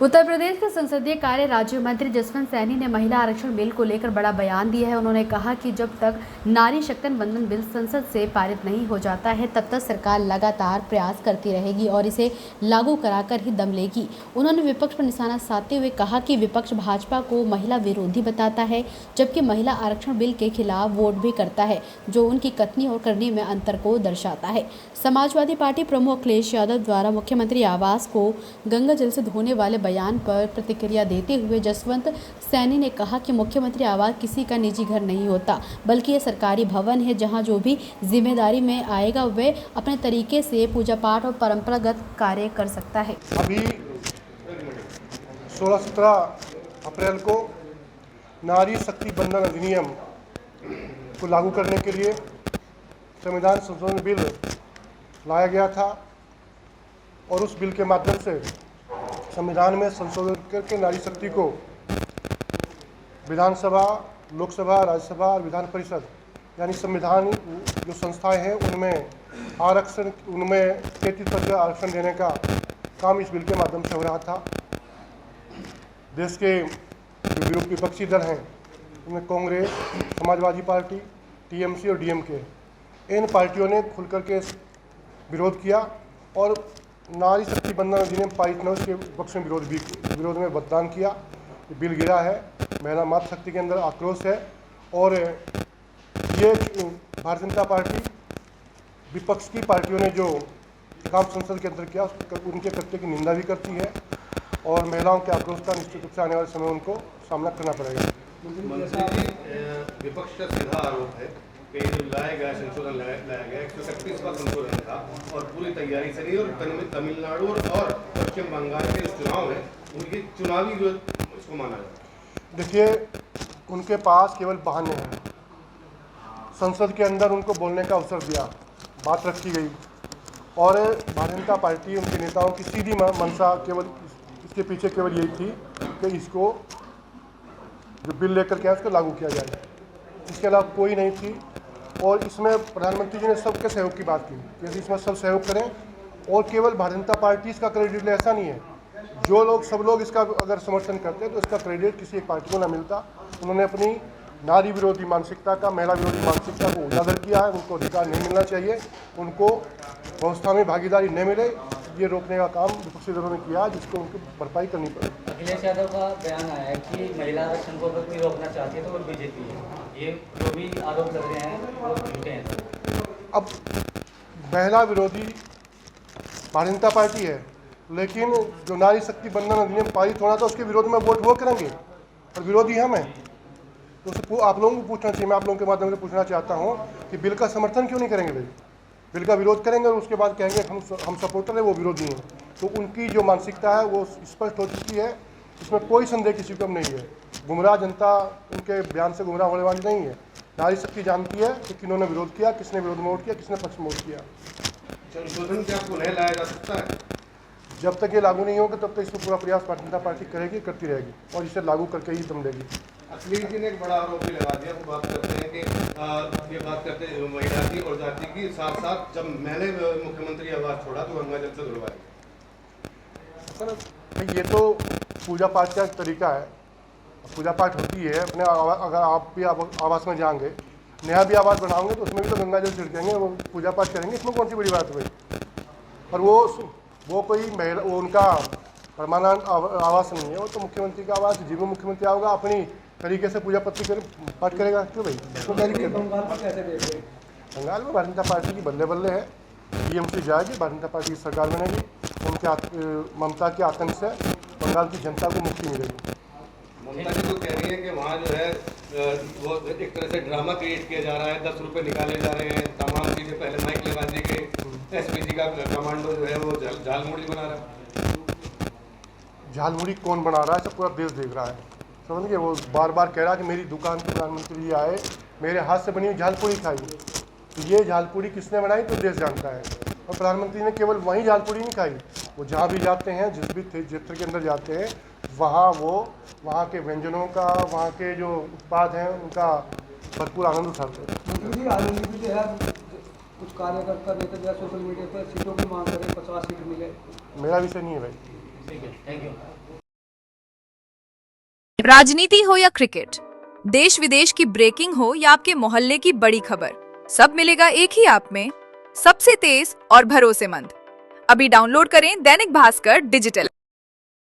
उत्तर प्रदेश के संसदीय कार्य राज्य मंत्री जसवंत सैनी ने महिला आरक्षण बिल को लेकर बड़ा बयान दिया है। उन्होंने कहा कि जब तक नारी शक्ति बंधन बिल संसद से पारित नहीं हो जाता है तब तक सरकार लगातार प्रयास करती रहेगी और इसे लागू कराकर ही दम लेगी। उन्होंने विपक्ष पर निशाना साधते हुए कहा कि विपक्ष भाजपा को महिला विरोधी बताता है, जबकि महिला आरक्षण बिल के खिलाफ वोट भी करता है, जो उनकी कथनी और करनी में अंतर को दर्शाता है। समाजवादी पार्टी प्रमुख अखिलेश यादव द्वारा मुख्यमंत्री आवास को गंगा जल से धोने वाले बयान पर प्रतिक्रिया देते हुए जसवंत सैनी ने कहा कि मुख्यमंत्री आवास किसी का निजी घर नहीं होता, बल्कि यह सरकारी भवन है जहां जो भी जिम्मेदारी में आएगा वे अपने तरीके से पूजा पाठ और परंपरागत कार्य कर सकता है। अभी 16-17 अप्रैल को नारी शक्ति बंधन अधिनियम को लागू करने के लिए संविधान संशोधन बिल लाया गया था और उस बिल के माध्यम से संविधान में संशोधन करके नारी शक्ति को विधानसभा, लोकसभा, राज्यसभा और विधान परिषद यानी संविधान जो संस्थाएं हैं उनमें आरक्षण, उनमें 33% आरक्षण देने का काम इस बिल के माध्यम से हो रहा था। देश के जो विपक्षी दल हैं उनमें कांग्रेस, समाजवादी पार्टी, टीएमसी और डीएमके, इन पार्टियों ने खुल करके विरोध किया और नारी शक्ति बंधन अधिनियम पारित न उसके पक्ष में विरोध में मतदान किया। बिल गिरा है, महिला मातृ शक्ति के अंदर आक्रोश है और ये भारतीय जनता पार्टी विपक्ष की पार्टियों ने जो काम संसद के अंदर किया उनके कृत्य की निंदा भी करती है और महिलाओं के आक्रोश का निश्चित रूप से आने वाले समय उनको सामना करना पड़ेगा। विपक्ष का सीधा आरोप है कि जो लाया गया संशोधन लाया गया 131 का संशोधन था और पूरी तैयारी से नहीं, और तमिलनाडु और पश्चिम बंगाल के जो चुनाव है उनकी चुनावी जो उसको माना जाए। देखिए, उनके पास केवल बहाने हैं। संसद के अंदर उनको बोलने का अवसर दिया, बात रखी गई और भारतीय जनता पार्टी उनके नेताओं की सीधी मंशा केवल इसके पीछे केवल यही थी कि इसको जो बिल लेकर के उसको लागू किया जाए, इसके अलावा कोई नहीं थी। और इसमें प्रधानमंत्री जी ने सबके सहयोग की बात की कि इसमें सब सहयोग करें और केवल भारतीय जनता पार्टी इसका क्रेडिट ले, ऐसा नहीं है। सब लोग इसका अगर समर्थन करते हैं तो इसका क्रेडिट किसी एक पार्टी को ना मिलता। उन्होंने अपनी नारी विरोधी मानसिकता का, महिला विरोधी मानसिकता को उजागर किया है। उनको अधिकार नहीं मिलना चाहिए, उनको व्यवस्था में भागीदारी नहीं मिले, ये रोकने का काम विपक्षी दलों ने किया जिसको उनको भरपाई करनी पड़े। अखिलेश यादव का बयान आया है कि महिला आरक्षण को अगर कोई रोकना चाहती है तो वो बीजेपी है। ये जो भी आरोप लग रहे हैं वो झूठे हैं। अब महिला विरोधी भारतीय जनता पार्टी है, लेकिन जो नारी शक्ति बंधन अधिनियम पारित होना था उसके विरोध में वोट वो करेंगे और विरोधी हम हैं। तो आप लोगों को पूछना चाहिए, मैं आप लोगों के माध्यम से पूछना चाहता हूँ कि बिल का समर्थन क्यों नहीं करेंगे भाई? बिल का विरोध करेंगे और उसके बाद कहेंगे हम सपोर्टर हैं, वो विरोधी हैं। तो उनकी जो मानसिकता है वो स्पष्ट हो चुकी है, इसमें कोई संदेह किसी को नहीं है। गुमराह जनता उनके बयान से गुमराह होने वाली नहीं है। नारी शक्ति जानती है कि किन्होंने विरोध किया, किसने विरोध में वोट किया, किसने पक्ष में वोट किया। संशोधन क्या पुनः लाया जा सकता है? जब तक ये लागू नहीं होगा तब तक इसमें पूरा प्रयास भारतीय जनता पार्टी करेगी, करती रहेगी और इसे लागू करके ही दम देगी। अखिलेश जी ने एक बड़ा आरोप भी लगा दिया। वो बात करते हैं कि ये बात करते हैं महिला की और जाति की, साथ साथ जब मैंने मुख्यमंत्री आवास छोड़ा तो गंगा जल से धुलवाई। ये तो पूजा पाठ का तरीका है, पूजा पाठ होती है अपने। अगर आप भी आवास में जाएंगे, नया भी आवास बनाओगे तो उसमें भी तो गंगा जल छिड़केंगे, वो पूजा पाठ करेंगे, इसमें कौन सी बड़ी बात है भाई? और वो कोई महिला, वो उनका परमानेंट आवास नहीं है, वो तो मुख्यमंत्री का आवास, जीवन मुख्यमंत्री आएगा अपनी तरीके से पूजा पाठ करेगा। क्यों भाई? बंगाल में भारतीय जनता पार्टी की बल्ले बल्ले है। टीएमसी जाएगी, भारतीय जनता पार्टी की सरकार बनेगी। उनके ममता के आतंक से बंगाल की जनता को मुक्ति मिलेगी। ममता जी तो कह रही है कि वहाँ जो है वो एक तरह से ड्रामा क्रिएट किया जा रहा है, 10 रुपये निकाले जा रहे हैं, तमाम चीज़ें पहले माइक लगा दी गई, एसपीजी का कमांडो जो है वो झालमुड़ी बना रहा है। झालमुड़ी कौन बना रहा है? सब पूरा देश देख रहा है, समझ गए? वो बार बार कह रहा है कि मेरी दुकान पर प्रधानमंत्री जी आए, मेरे हाथ से बनी हुई झालपुड़ी खाई। तो ये झालपुड़ी किसने बनाई तो देश जानता है। और प्रधानमंत्री ने केवल वहीं झालपुड़ी नहीं खाई, वो जहाँ भी जाते हैं, जिस भी क्षेत्र के अंदर जाते हैं, वहाँ के व्यंजनों का, वहाँ के जो उत्पाद हैं उनका भरपूर आनंद उठाते हैं। कुछ कार्यकर्ता नेता जो सोशल मीडिया पर सीटों की मांग करें, 50 सीट मिले। मेरा विषय नहीं है भाई। ठीक है, थैंक यू। राजनीति हो या क्रिकेट, देश विदेश की ब्रेकिंग हो या आपके मोहल्ले की बड़ी खबर, सब मिलेगा एक ही ऐप में, सबसे तेज और भरोसेमंद। अभी डाउनलोड करें दैनिक भास्कर डिजिटल।